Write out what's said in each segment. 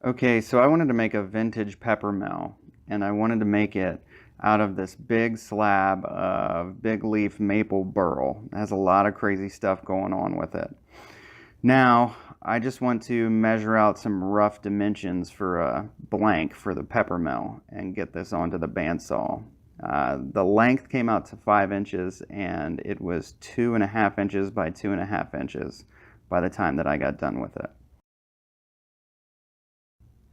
Okay, so I wanted to make a vintage pepper mill, and I wanted to make it out of this big slab of big leaf maple burl. It has a lot of crazy stuff going on with it. Now, I just want to measure out some rough dimensions for a blank for the pepper mill and get this onto the bandsaw. The length came out to 5 inches, and it was 2.5 inches by 2.5 inches by the time that I got done with it.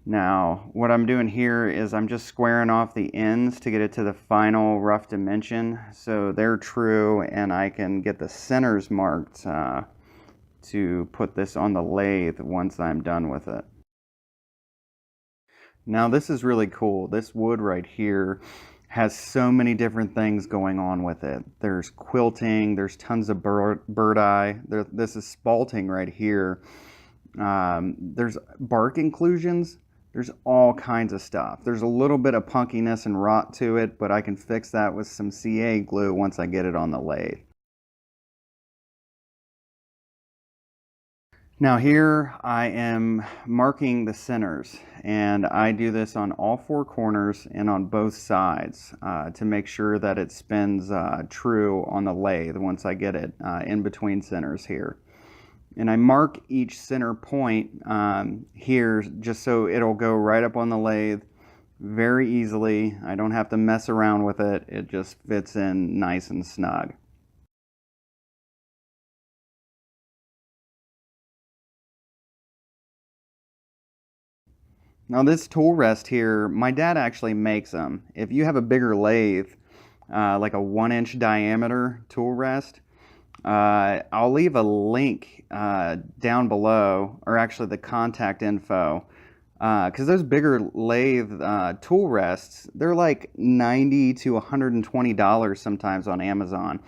Now, what I'm doing here is I'm just squaring off the ends to get it to the final rough dimension so they're true, and I can get the centers marked to put this on the lathe once I'm done with it. Now, this is really cool. This wood right here has so many different things going on with it. There's quilting, there's tons of bird eye. This is spalting right here. There's bark inclusions. There's all kinds of stuff. There's a little bit of punkiness and rot to it, but I can fix that with some CA glue once I get it on the lathe. Now here I am marking the centers, and I do this on all 4 corners and on both sides to make sure that it spins true on the lathe once I get it in between centers here. And I mark each center point here just so it'll go right up on the lathe very easily. I don't have to mess around with it. It just fits in nice and snug. Now this tool rest here, my dad actually makes them. If you have a bigger lathe, like a 1-inch diameter tool rest, I'll leave a link down below, or actually the contact info, because those bigger lathe tool rests, they're like $90 to $120 sometimes on Amazon,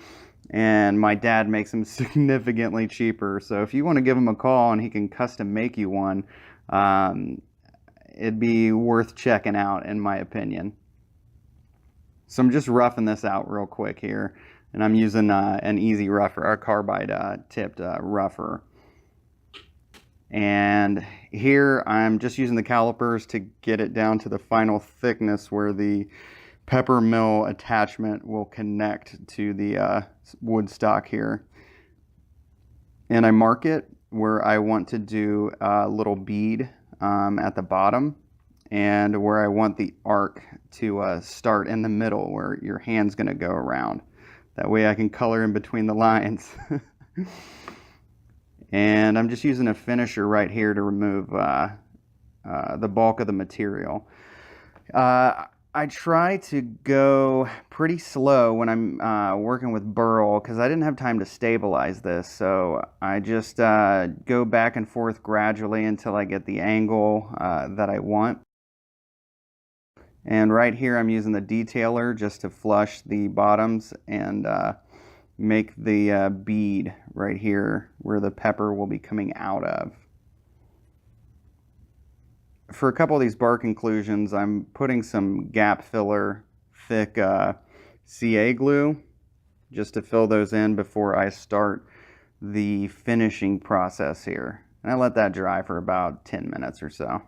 and my dad makes them significantly cheaper. So if you want to give him a call and he can custom make you one, it'd be worth checking out in my opinion. So I'm just roughing this out real quick here. And I'm using an easy rougher, a carbide tipped rougher. And here I'm just using the calipers to get it down to the final thickness where the pepper mill attachment will connect to the wood stock here. And I mark it where I want to do a little bead at the bottom, and where I want the arc to start in the middle where your hand's going to go around. That way I can color in between the lines. And I'm just using a finisher right here to remove the bulk of the material. I try to go pretty slow when I'm working with burl because I didn't have time to stabilize this. So I just go back and forth gradually until I get the angle that I want. And right here I'm using the detailer just to flush the bottoms and make the bead right here where the pepper will be coming out of. For a couple of these bark inclusions, I'm putting some gap filler thick CA glue just to fill those in before I start the finishing process here. And I let that dry for about 10 minutes or so.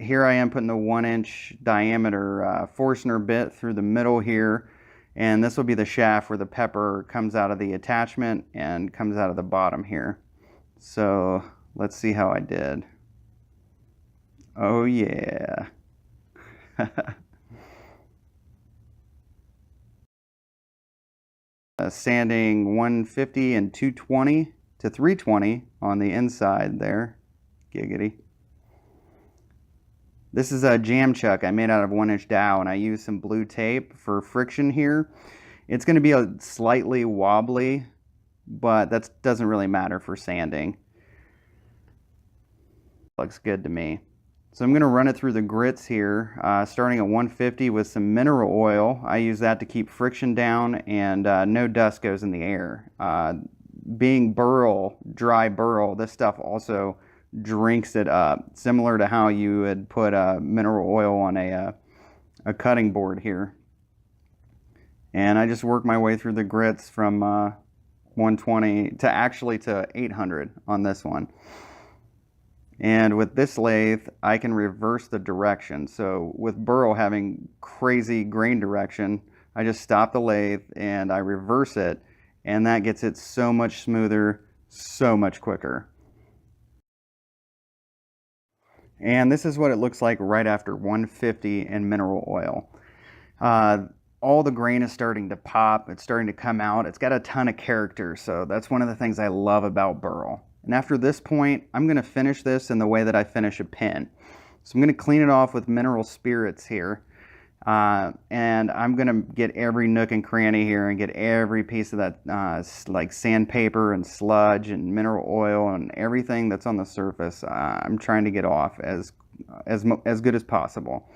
Here I am putting the 1-inch diameter Forstner bit through the middle here, and this will be the shaft where the pepper comes out of the attachment and comes out of the bottom here. So let's see how I did. Oh yeah. Sanding 150 and 220 to 320 on the inside there. Giggity. This is a jam chuck I made out of 1-inch dowel, and I used some blue tape for friction here. It's going to be a slightly wobbly, but that doesn't really matter for sanding. Looks good to me. So I'm going to run it through the grits here, starting at 150 with some mineral oil. I use that to keep friction down and no dust goes in the air. Being burl, dry burl, this stuff also drinks it up, similar to how you would put mineral oil on a cutting board here. And I just work my way through the grits from 120 to actually to 800 on this one. And with this lathe, I can reverse the direction. So with burl having crazy grain direction, I just stop the lathe and I reverse it, and that gets it so much smoother, so much quicker. And this is what it looks like right after 150 in mineral oil. All the grain is starting to pop, it's starting to come out, it's got a ton of character, so that's one of the things I love about burl. And after this point, I'm going to finish this in the way that I finish a pen. So I'm going to clean it off with mineral spirits here. And I'm going to get every nook and cranny here and get every piece of that like sandpaper and sludge and mineral oil and everything that's on the surface. I'm trying to get off as good as possible.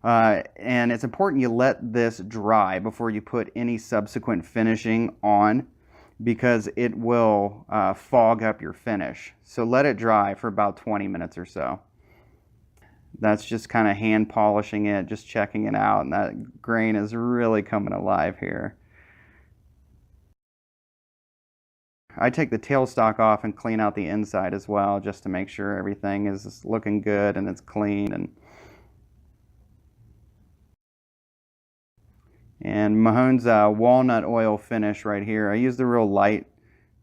And it's important you let this dry before you put any subsequent finishing on, because it will fog up your finish. So let it dry for about 20 minutes or so. That's just kind of hand polishing it, just checking it out, and that grain is really coming alive here. I take the tailstock off and clean out the inside as well, just to make sure everything is looking good and it's clean. And Mahone's walnut oil finish right here, I use the real light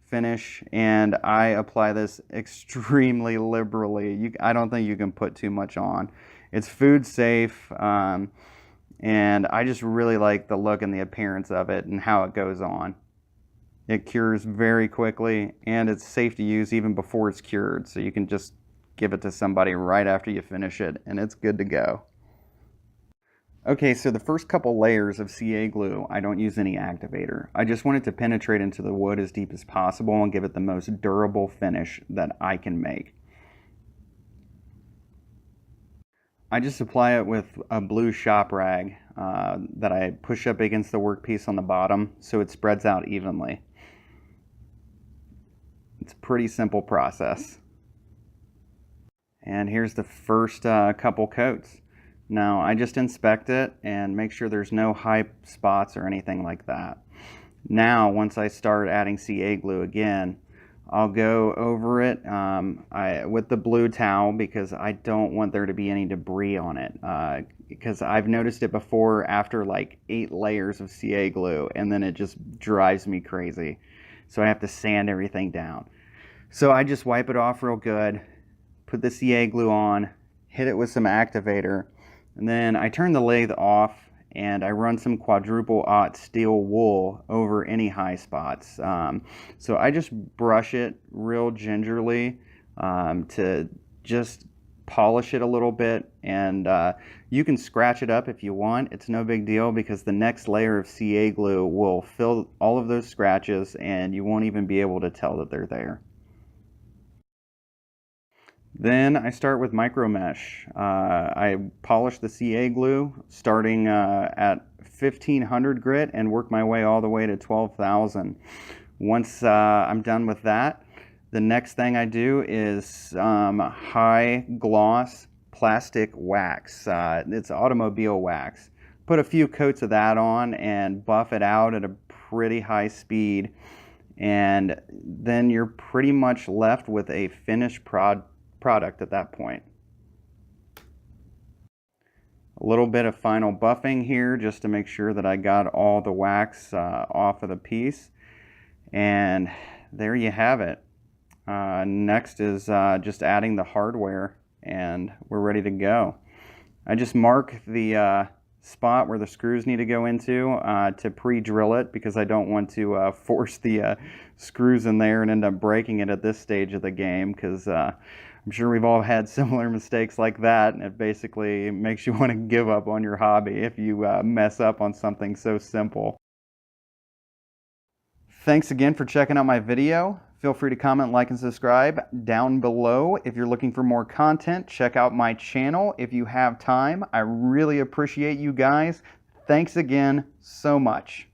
finish, and I apply this extremely liberally. I don't think you can put too much on. It's food safe, and I just really like the look and the appearance of it and how it goes on. It cures very quickly, and it's safe to use even before it's cured, so you can just give it to somebody right after you finish it and it's good to go. Okay, so the first couple layers of CA glue, I don't use any activator. I just want it to penetrate into the wood as deep as possible and give it the most durable finish that I can make. I just apply it with a blue shop rag that I push up against the workpiece on the bottom so it spreads out evenly. It's a pretty simple process. And here's the first couple coats. Now I just inspect it and make sure there's no high spots or anything like that. Now once I start adding CA glue again, I'll go over it with the blue towel, because I don't want there to be any debris on it, because I've noticed it before after like 8 layers of CA glue, and then it just drives me crazy. So I have to sand everything down. So I just wipe it off real good, put the CA glue on, hit it with some activator, and then I turn the lathe off and I run some quadruple aught steel wool over any high spots. So I just brush it real gingerly to just polish it a little bit, and you can scratch it up if you want. It's no big deal, because the next layer of CA glue will fill all of those scratches and you won't even be able to tell that they're there. Then I start with micro mesh. I polish the CA glue starting at 1500 grit and work my way all the way to 12,000. Once I'm done with that, the next thing I do is high gloss plastic wax. It's automobile wax. Put a few coats of that on and buff it out at a pretty high speed, and then you're pretty much left with a finished product at that point. A little bit of final buffing here just to make sure that I got all the wax off of the piece, and there you have it. Next is just adding the hardware, and we're ready to go. I just mark the spot where the screws need to go into to pre-drill it, because I don't want to force the screws in there and end up breaking it at this stage of the game, because I'm sure we've all had similar mistakes like that, and it basically makes you want to give up on your hobby if you mess up on something so simple. Thanks again for checking out my video. Feel free to comment, like, and subscribe down below. If you're looking for more content, check out my channel if you have time. I really appreciate you guys. Thanks again so much.